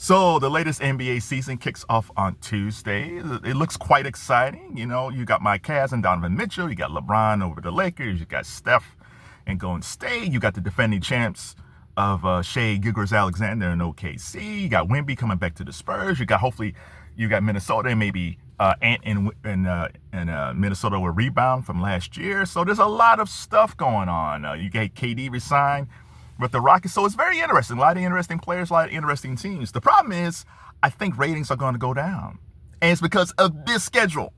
So the latest NBA season kicks off on Tuesday. It looks quite exciting. You know, you got my Cavs and Donovan Mitchell. You got LeBron over the Lakers. You got Steph and Golden State. You got the defending champs of Shea Gilgeous-Alexander and OKC. You got Wimbiy coming back to the Spurs. You got Minnesota and maybe Ant and Minnesota will rebound from last year. So there's a lot of stuff going on. You get KD resign with the Rockets. So it's very interesting. A lot of interesting players, a lot of interesting teams. The problem is, I think ratings are going to go down. And it's because of this schedule.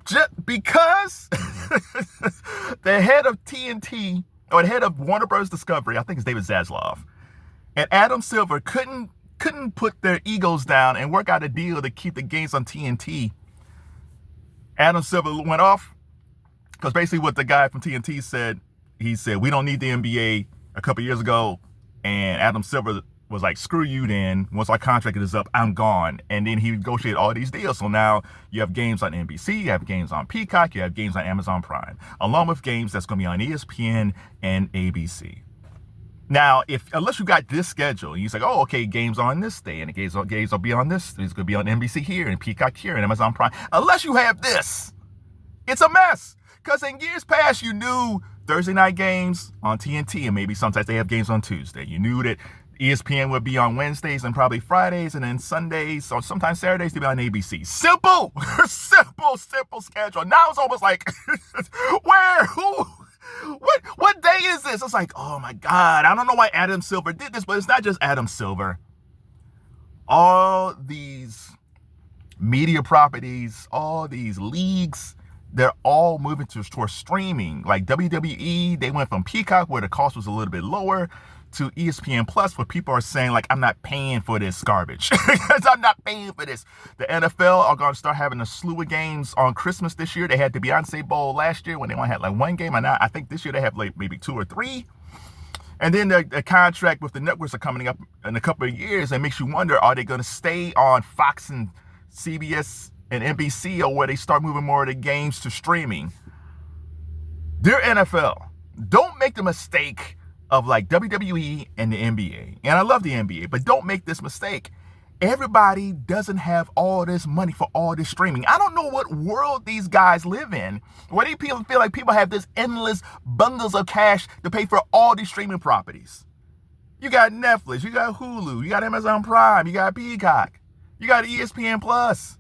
Just because the head of TNT, or the head of Warner Bros. Discovery, I think it's David Zaslav, and Adam Silver couldn't put their egos down and work out a deal to keep the games on TNT. Adam Silver went off because basically what the guy from TNT said, he said, we don't need the NBA a couple years ago, and Adam Silver was like, screw you then. Once our contract is up, I'm gone. And then he negotiated all these deals. So now you have games on NBC, you have games on Peacock, you have games on Amazon Prime, along with games that's going to be on ESPN and ABC. Now, unless you got this schedule, you say, oh, okay, games on this day, and the games will be on this. It's going to be on NBC here, and Peacock here, and Amazon Prime. Unless you have this, it's a mess. Because in years past, you knew Thursday night games on TNT, and maybe sometimes they have games on Tuesday. You knew that ESPN would be on Wednesdays and probably Fridays, and then Sundays or sometimes Saturdays to be on ABC. Simple, simple schedule. Now it's almost like, what day is this? It's like, oh my God, I don't know why Adam Silver did this, but it's not just Adam Silver. All these media properties, all these leagues, they're all moving towards streaming. Like WWE, they went from Peacock, where the cost was a little bit lower, to ESPN Plus, where people are saying, like, I'm not paying for this garbage. I'm not paying for this. The NFL are going to start having a slew of games on Christmas this year. They had the Beyonce Bowl last year when they only had like one game. And now I think this year they have like maybe 2 or 3. And then the contract with the networks are coming up in a couple of years. And it makes you wonder, are they going to stay on Fox and CBS and NBC, or where they start moving more of the games to streaming? Dear NFL, don't make the mistake of like WWE and the NBA. And I love the NBA, but don't make this mistake. Everybody doesn't have all this money for all this streaming. I don't know what world these guys live in, where they feel like people have this endless bundles of cash to pay for all these streaming properties. You got Netflix, you got Hulu, you got Amazon Prime, you got Peacock, you got ESPN Plus.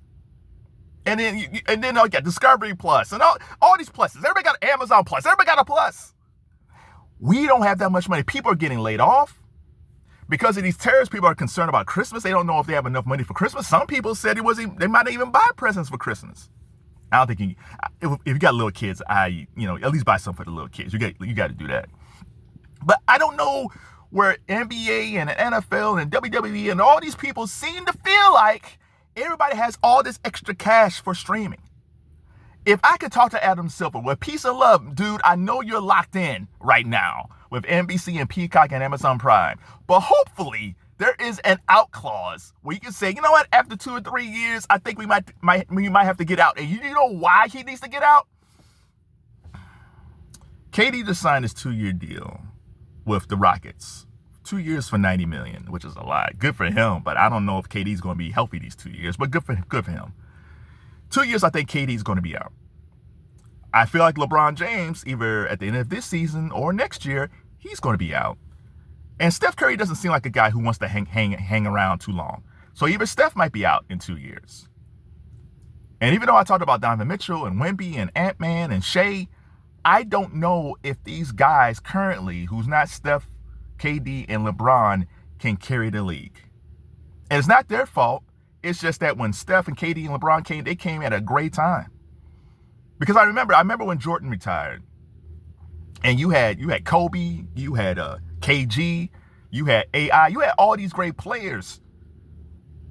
And then you got Discovery Plus and all these pluses. Everybody got Amazon Plus. Everybody got a plus. We don't have that much money. People are getting laid off because of these tariffs. People are concerned about Christmas. They don't know if they have enough money for Christmas. Some people said they might not even buy presents for Christmas. I don't think if you got little kids, at least buy something for the little kids. You got to do that. But I don't know where NBA and the NFL and WWE and all these people seem to feel like everybody has all this extra cash for streaming. If I could talk to Adam Silver with peace and love, dude, I know you're locked in right now with NBC and Peacock and Amazon Prime, but hopefully there is an out clause where you can say, you know what, after 2 or 3 years, I think we might have to get out. And you know why he needs to get out? KD just signed his 2-year deal with the Rockets. 2 years for $90 million, which is a lot. Good for him, but I don't know if KD's going to be healthy these 2 years, but good for him. 2 years, I think KD's going to be out. I feel like LeBron James, either at the end of this season or next year, he's going to be out. And Steph Curry doesn't seem like a guy who wants to hang around too long. So even Steph might be out in 2 years. And even though I talked about Donovan Mitchell and Wimbiy and Ant-Man and Shea, I don't know if these guys currently, who's not Steph, KD, and LeBron, can carry the league. And it's not their fault. It's just that when Steph and KD and LeBron came, they came at a great time. Because I remember when Jordan retired, and you had Kobe, you had KG, you had AI, you had all these great players.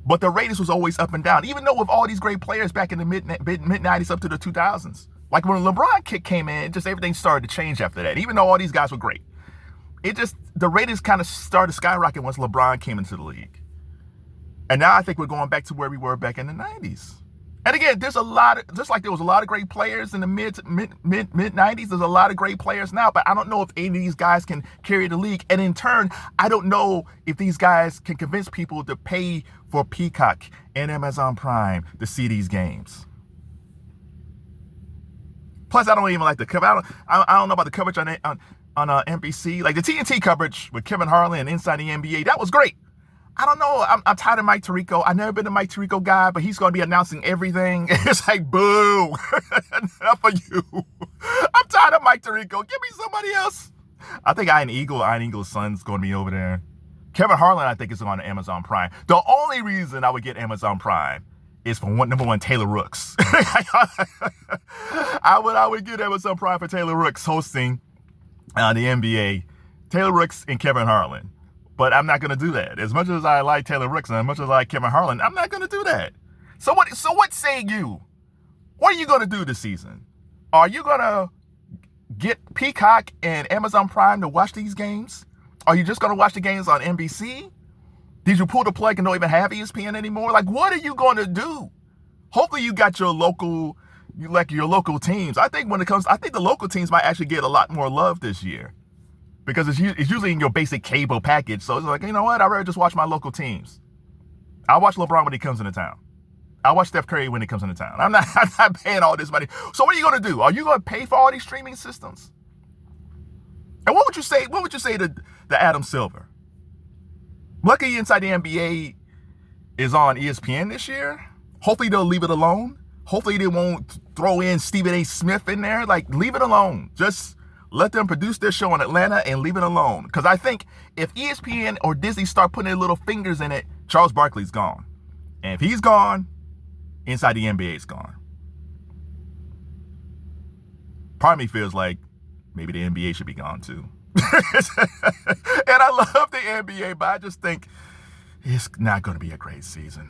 But the ratings was always up and down, even though with all these great players back in the mid 90s up to the 2000s. Like when LeBron came in, just everything started to change after that, even though all these guys were great. The ratings kind of started skyrocketing once LeBron came into the league. And now I think we're going back to where we were back in the 90s. And again, there's a lot of, just like there was a lot of great players in the mid 90s, there's a lot of great players now, but I don't know if any of these guys can carry the league. And in turn, I don't know if these guys can convince people to pay for Peacock and Amazon Prime to see these games. Plus, I don't even like the cover. I don't know about the coverage on NBC. Like the TNT coverage with Kevin Harlan and Inside the NBA, that was great. I don't know. I'm tired of Mike Tirico. I've never been a Mike Tirico guy, but he's going to be announcing everything. It's like, boo. Enough of you. I'm tired of Mike Tirico. Give me somebody else. I think Iron Eagle's son's going to be over there. Kevin Harlan, I think, is on Amazon Prime. The only reason I would get Amazon Prime is for number one, Taylor Rooks. I would get Amazon Prime for Taylor Rooks hosting the NBA. Taylor Rooks and Kevin Harlan. But I'm not going to do that. As much as I like Taylor Rooks and as much as I like Kevin Harlan, I'm not going to do that. So what say you? What are you going to do this season? Are you going to get Peacock and Amazon Prime to watch these games? Are you just going to watch the games on NBC? Did you pull the plug and don't even have ESPN anymore? Like, what are you going to do? Hopefully you got your local teams. I think the local teams might actually get a lot more love this year. Because it's usually in your basic cable package. So it's like, you know what? I'd rather just watch my local teams. I'll watch LeBron when he comes into town. I'll watch Steph Curry when he comes into town. I'm not paying all this money. So what are you going to do? Are you going to pay for all these streaming systems? And what would you say to Adam Silver? Luckily, Inside the NBA is on ESPN this year. Hopefully they'll leave it alone. Hopefully they won't throw in Stephen A. Smith in there. Like, leave it alone. Just let them produce their show in Atlanta and leave it alone. Because I think if ESPN or Disney start putting their little fingers in it, Charles Barkley's gone. And if he's gone, Inside the NBA is gone. Part of me feels like maybe the NBA should be gone too. And I love the NBA, but I just think it's not going to be a great season.